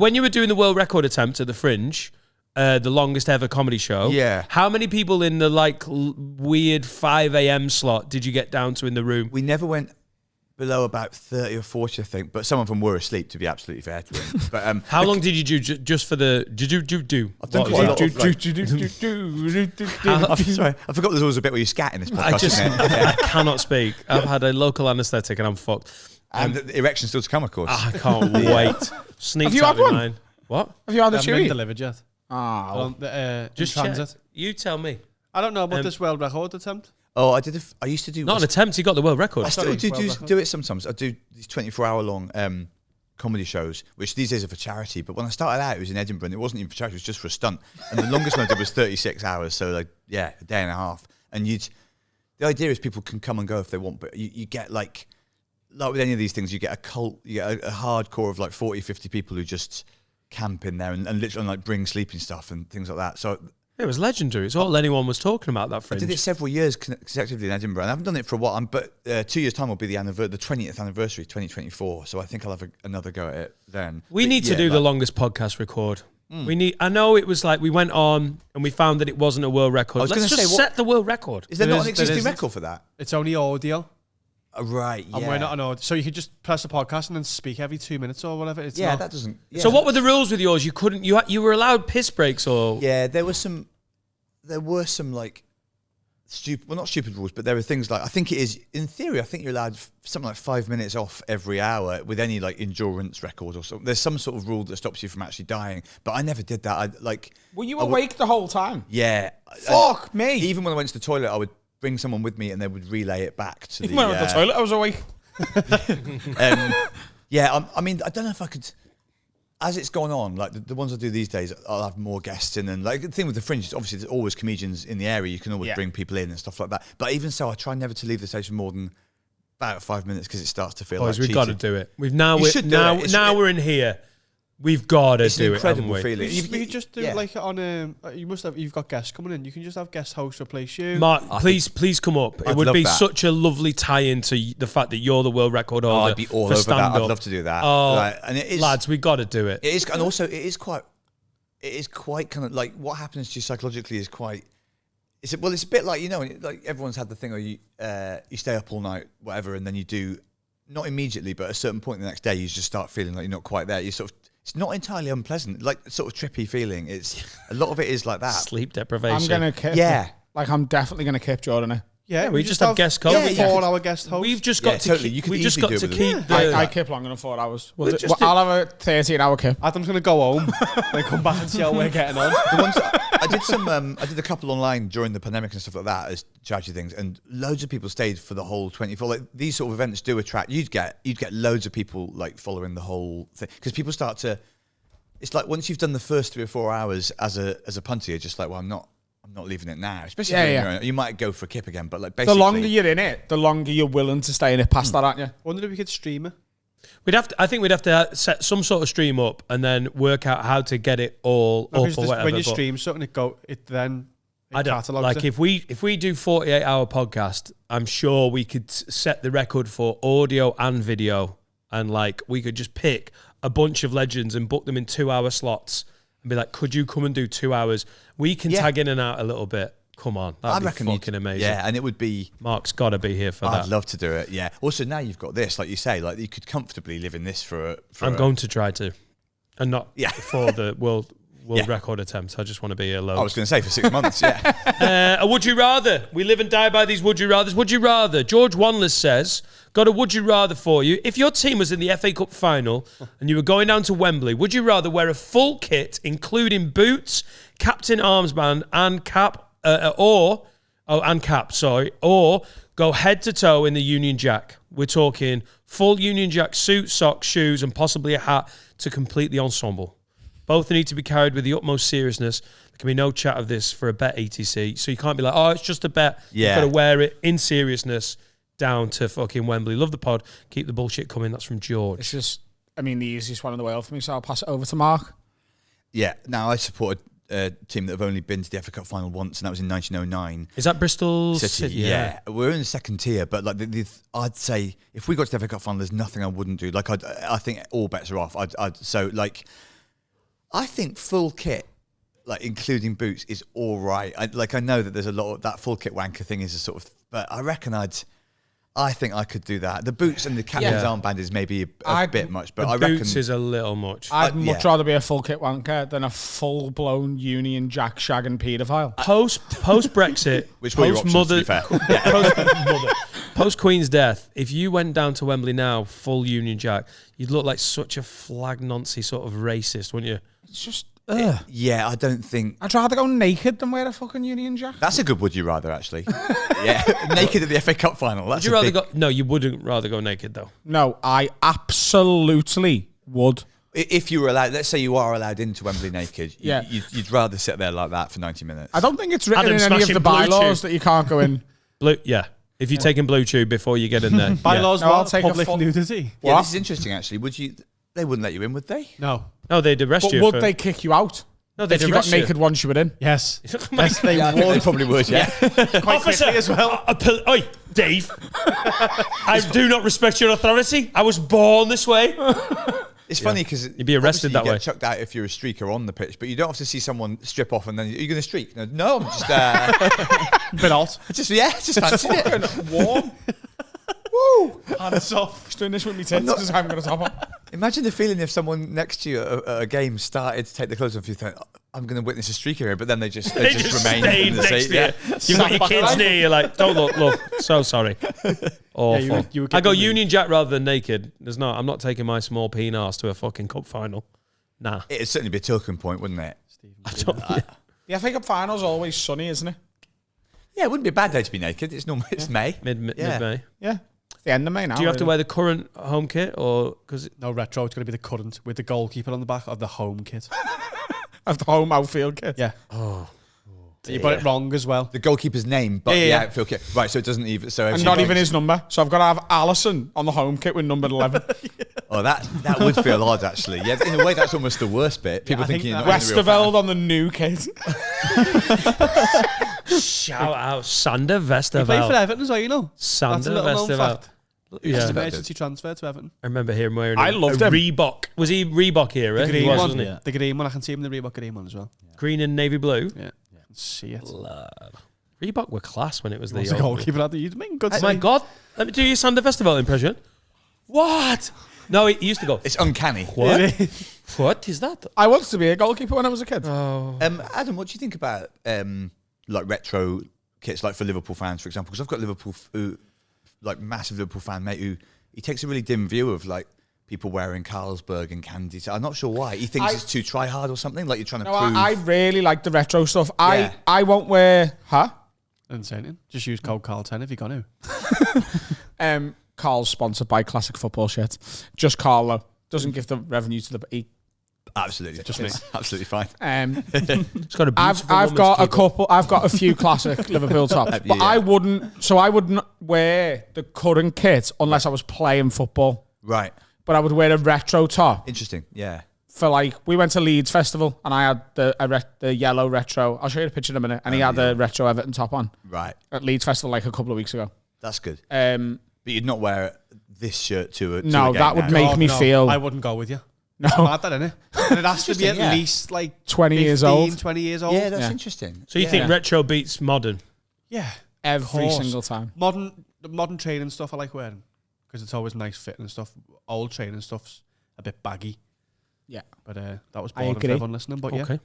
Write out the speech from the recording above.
when you were doing the world record attempt at the Fringe, the longest ever comedy show. Yeah. How many people in the like weird 5 a.m. slot did you get down to in the room? We never went below about 30 or 40, I think, but some of them were asleep, to be absolutely fair to them. But how long did you do just for the do? I've done quite a lot of, sorry, I forgot there's always a bit where you scat in this podcast. I cannot speak. I've had a local anaesthetic and I'm fucked. And the erection's still to come, of course. I can't wait. Have you had one? Mine. What? Have you had a Haven't been chewy? delivered yet. Just transit. check. You tell me. I don't know about this world record attempt. Oh, I used to do... Not an attempt, he got the world record. I still do it sometimes. I do these 24-hour-long comedy shows, which these days are for charity. But when I started out, it was in Edinburgh, and it wasn't even for charity, it was just for a stunt. And the longest one I did was 36 hours, so like, yeah, a day and a half. And the idea is people can come and go if they want, but you get like with any of these things, you get a cult, you get a hardcore of like 40, 50 people who just camp in there and literally like bring sleeping stuff and things like that. So it was legendary. It's all anyone was talking about, that Fringe. I did it several years consecutively in Edinburgh, and I haven't done it for a while. But 2 years' time will be the 20th anniversary, 2024. So I think I'll have another go at it then. We need to do the longest podcast record. I know it was like we went on and we found that it wasn't a world record. Let's just set the world record. Is there not an existing record for that? It's only audio. Right, yeah. And we're not an audio. So you could just press the podcast and then speak every 2 minutes or whatever. It's that doesn't... Yeah. So what were the rules with yours? You couldn't... You were allowed piss breaks or... Yeah, there were some like stupid... Well, not stupid rules, but there were things like... I think it is... In theory, I think you're allowed something like 5 minutes off every hour with any like endurance record or something. There's some sort of rule that stops you from actually dying. But I never did that. Were you awake the whole time? Yeah. Fuck me. Even when I went to the toilet, I would bring someone with me and they would relay it back to Even when I went to the toilet, I was awake. I mean, I don't know if I could... As it's gone on, like the ones I do these days, I'll have more guests in. And like the thing with the Fringe is obviously there's always comedians in the area. You can always bring people in and stuff like that. But even so, I try never to leave the station more than about 5 minutes because it starts to feel like we've cheating. got to do it. We're in here. We've got to do it. It's an incredible feeling. You just do like on you've got guests coming in. You can just have guest hosts replace you. Mark, please come up. It would be such a lovely tie-in to the fact that you're the world record holder. I'd be all over that. I'd love to do that. And it is, lads, we've got to do it. It is, and also it is quite kind of like what happens to you psychologically is quite. It's a bit like like everyone's had the thing where you stay up all night, whatever, and then you do not immediately, but at a certain point the next day you just start feeling like you're not quite there. You sort of. It's not entirely unpleasant, like sort of trippy feeling. It's a lot of it is like that. Sleep deprivation. I'm gonna keep. Yeah, like I'm definitely gonna keep Jordan. Yeah, we just have guest hosts. 4-hour guest host. We've just got to keep. We just got to keep. I keep longer than 4 hours. I'll have a 13-hour kip. Adam's gonna go home, then come back and see how we're getting on. I did a couple online during the pandemic and stuff like that as charity things, and loads of people stayed for the whole 24. Like these sort of events do attract. You'd get loads of people like following the whole thing because people start to. It's like once you've done the first 3 or 4 hours as a punter, you're just like, well, I'm not leaving it now. Especially if you might go for a kip again, but like basically, the longer you're in it, the longer you're willing to stay in it past that, aren't you? I wonder if we could stream it. I think we'd have to set some sort of stream up and then work out how to get it all up or whatever. When you stream something, it catalogs like it. if we do 48-hour podcast, I'm sure we could set the record for audio and video, and like we could just pick a bunch of legends and book them in 2-hour slots and be like, could you come and do 2 hours? We can tag in and out a little bit. Come on, that'd be fucking amazing. Yeah, and it would be... Mark's got to be here for that. I'd love to do it, yeah. Also, now you've got this, like you say, like you could comfortably live in this I'm going to try to. And not for the world record attempt. I just want to be alone. I was going to say for 6 months, yeah. A would you rather. We live and die by these would you rathers. Would you rather? George Wanless says, got a would you rather for you. If your team was in the FA Cup final and you were going down to Wembley, would you rather wear a full kit, including boots, captain armband, and cap, or go head to toe in the Union Jack? We're talking full Union Jack suit, socks, shoes, and possibly a hat to complete the ensemble. Both need to be carried with the utmost seriousness. There can be no chat of this for a bet, etc. So you can't be like, oh, it's just a bet. Yeah. You've got to wear it in seriousness down to fucking Wembley. Love the pod. Keep the bullshit coming. That's from George. It's just, the easiest one in the world for me, so I'll pass it over to Mark. Yeah, now I support a team that have only been to the FA Cup final once, and that was in 1909. Is that Bristol City? Yeah. We're in the second tier, but like I'd say if we got to the FA Cup final, there's nothing I wouldn't do. Like I think all bets are off. So like I think full kit, like including boots, is all right. I know that there's a lot of that full kit wanker thing is a sort of, but I reckon I think I could do that. The boots and the captain's armband is maybe a bit much, but I reckon boots is a little much. I'd much rather be a full kit wanker than a full blown Union Jack shagging paedophile. Post Brexit, which were your options, to be fair. Post Queen's death, if you went down to Wembley now, full Union Jack, you'd look like such a flag Nazi sort of racist, wouldn't you? It's just. Yeah, I don't think I'd rather go naked than wear a fucking Union Jack. that's a good would you rather, actually. Yeah, naked at the FA Cup final. That's Would you rather go? No, you wouldn't rather go naked though. No, I absolutely would. If you were allowed, let's say you are allowed into Wembley naked, Yeah. you'd rather sit there like that for 90 minutes. I don't think it's written Adam in any of smashing the Blue bylaws Chew. that you can't go in. If you're taking Blue Chew before you get in there. Bylaws, No, I'll what? take a Public full- nudity. Yeah, What? this is interesting, actually. They wouldn't let you in, would they? No. No, they'd arrest But you. would they kick you out? No, they'd If you got arrest you. naked once you were in? Yes. My Yes, they I think would. they probably would, yeah. Quite quickly as well. Oi, Dave. I do not respect your authority. I was born this way. It's funny because You'd be arrested that you way. get chucked out if you're a streaker on the pitch, but you don't have to see someone strip off and then, are you going to streak? No, I'm just, Bit odd. just fancy it. Warm. Woo! Hands off. Just doing this with me tits because I'm going to top on. Imagine the feeling if someone next to you at a game started to take the clothes off, you think, I'm going to witness a streaker here, but then they just remain stayed in the next seat. to Yeah. you. You've got your kids near you, like, don't look, love. So sorry. Awful. you would I get go the- Union Jack rather than naked. I'm not taking my small peen arse to a fucking cup final. Nah. It'd certainly be a token point, wouldn't it? The FA Cup final's always sunny, isn't it? Yeah, it wouldn't be a bad day to be naked. It's normal. It's May. Mid-May. Yeah. It's the end of May now. Do you have to really. wear the current home kit or because No retro. It's going to be the current with the goalkeeper on the back of the home kit. Of the home outfield kit? Yeah. oh You got it wrong as well. The goalkeeper's name, but Yeah, the yeah. outfield kit. Right, so it doesn't even. So And not even his number. So I've got to have Allison on the home kit with number 11. Oh, that would feel odd, actually. Yeah, in a way, that's almost the worst bit. People I think thinking you're that- not even a real fan. Westerveld on the new kit. shout out Sander He played for Westerveld. Everton as well, you know. That's Sander a little known Westerveld. fact. Yeah. Just emergency transfer to Everton. I remember him wearing I a loved him. Reebok. Was he Reebok era? The He green was, one. wasn't he? The green one. I can see him in the Reebok green one as well. Green and navy blue. Yeah. I can see it. Reebok were class when it was The the old. goalkeeper had the you'd make good Oh my God. Let me do your Sander Westerveld impression. What? No, he used to go, It's uncanny. what? What is that? I wanted to be a goalkeeper when I was a kid. Oh. Adam, what do you think about like retro kits, like for Liverpool fans, for example? Because I've got Liverpool, massive Liverpool fan mate who he takes a really dim view of like people wearing Carlsberg and candy. So I'm not sure why. He thinks it's too try hard or something. Like you're trying to No, prove. I really like the retro stuff. Yeah. I won't wear... Huh? I didn't say anything. Just use code Carl10 if you got to. Carl's sponsored by Classic Football Shit. Just Carl, though. Doesn't give the revenue to the... Absolutely, just me. Absolutely fine. It's got a beautiful I've woman's got a keyboard. couple. I've got a few classic Liverpool tops, but Yeah. I wouldn't wear the current kit unless I was playing football. Right. But I would wear a retro top Interesting. Yeah. for like we went to Leeds Festival and I had the yellow retro. I'll show you the picture in a minute. And he had the retro Everton top on Right. at Leeds Festival like a couple of weeks ago. That's good. But But you'd not wear this shirt to a no, game that would now. make me feel I wouldn't go with you. no Mad that, innit? And it has to be at Interesting, yeah. least like 20 years 15, old 20 years old. Yeah, that's Yeah. interesting. So you think retro beats modern? Yeah. every course. single time. The modern training stuff I like wearing because it's always nice fitting and stuff. Old training stuff's a bit baggy. Yeah, But that was I boring for agree. everyone listening. But yeah. Okay.